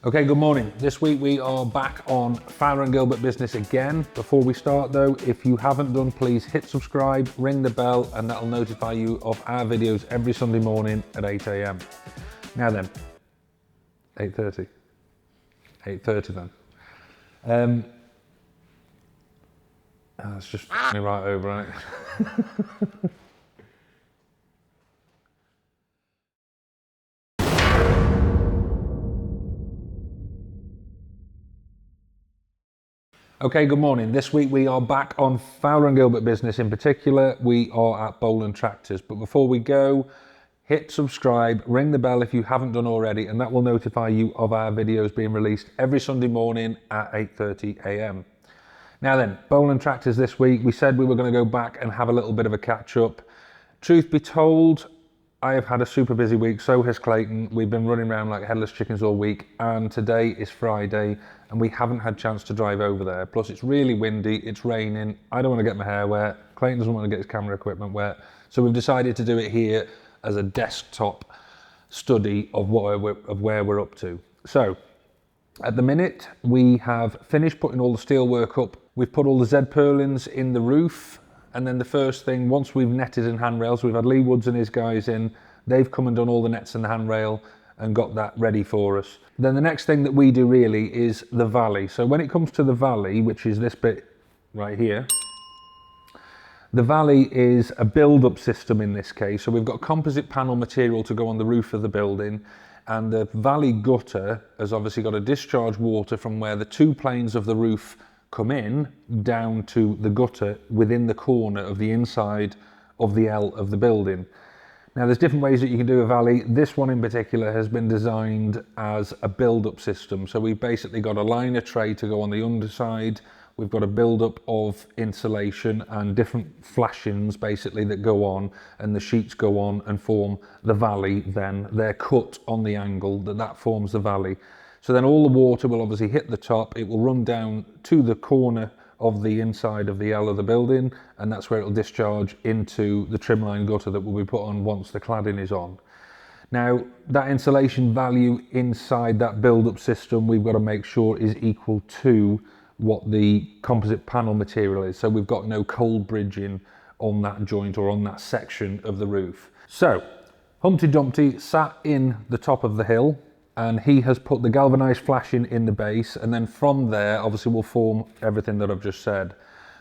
Okay, good morning. This week we are back on Fowler and Gilbert business again. Before we start though, if you haven't done, please hit subscribe, ring the bell, and that'll notify you of our videos every Sunday morning at 8 AM. Now then, 8:30. 8:30 then. That's just me right over, right? Okay, good morning. This week we are back on Fowler and Gilbert business. In particular, we are at Bowland Tractors. But before we go, hit subscribe, ring the bell if you haven't done already, and that will notify you of our videos being released every Sunday morning at 8:30 AM. Now then, Bowland Tractors this week, we said we were going to go back and have a little bit of a catch up. Truth be told, I have had a super busy week, so has Clayton. We've been running around like headless chickens all week, and today is Friday, and we haven't had a chance to drive over there. Plus it's really windy, it's raining, I don't want to get my hair wet, Clayton doesn't want to get his camera equipment wet, so we've decided to do it here as a desktop study of where we're up to. So, at the minute, we have finished putting all the steel work up. We've put all the Z purlins in the roof, and then the first thing, once we've netted in handrails, we've had Lee Woods and his guys in, they've come and done all the nets in the handrail and got that ready for us. Then the next thing that we do really is the valley. So when it comes to the valley, which is this bit right here, the valley is a build-up system in this case. So we've got composite panel material to go on the roof of the building, and the valley gutter has obviously got to discharge water from where the two planes of the roof come in down to the gutter within the corner of the inside of the L of the building. Now there's different ways that you can do a valley. This one in particular has been designed as a build-up system. So we've basically got a liner tray to go on the underside. We've got a build-up of insulation and different flashings basically that go on, and the sheets go on and form the valley then. They're cut on the angle that forms the valley. So then all the water will obviously hit the top, it will run down to the corner of the inside of the L of the building, and that's where it'll discharge into the trimline gutter that will be put on once the cladding is on. Now, that insulation value inside that build-up system, we've got to make sure is equal to what the composite panel material is. So we've got no cold bridging on that joint or on that section of the roof. So, Humpty Dumpty sat in the top of the hill, and he has put the galvanised flashing in the base, and then from there obviously we'll form everything that I've just said.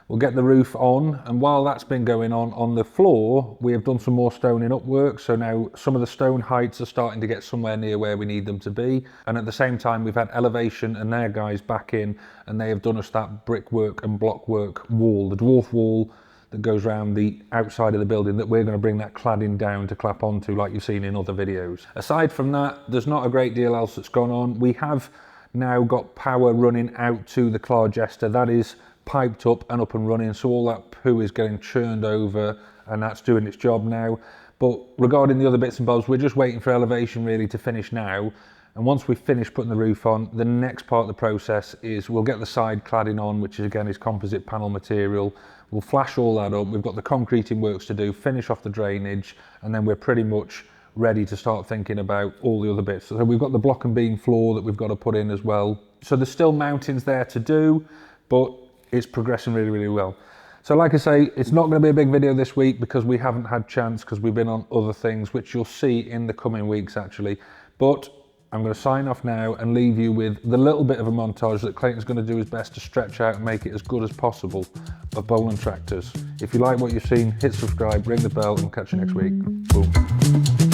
We'll get the roof on, and while that's been going on the floor we have done some more stoning up work, so now some of the stone heights are starting to get somewhere near where we need them to be, and at the same time we've had Elevation and their guys back in, and they have done us that brickwork and blockwork wall, the dwarf wall that goes around the outside of the building that we're going to bring that cladding down to clap onto like you've seen in other videos. Aside from that, there's not a great deal else that's gone on. We have now got power running out to the Clargester. That is piped up and running, so all that poo is getting churned over and that's doing its job now. But regarding the other bits and bobs, we're just waiting for Elevation really to finish now. And once we've finished putting the roof on, the next part of the process is we'll get the side cladding on, which is again is composite panel material. We'll flash all that up. We've got the concreting works to do, finish off the drainage, and then we're pretty much ready to start thinking about all the other bits. So we've got the block and beam floor that we've got to put in as well. So there's still mountains there to do, but it's progressing really, really well. So like I say, it's not going to be a big video this week because we haven't had chance because we've been on other things, which you'll see in the coming weeks actually. But I'm going to sign off now and leave you with the little bit of a montage that Clayton's going to do his best to stretch out and make it as good as possible of Bowland Tractors. If you like what you've seen, hit subscribe, ring the bell, and catch you next week. Boom.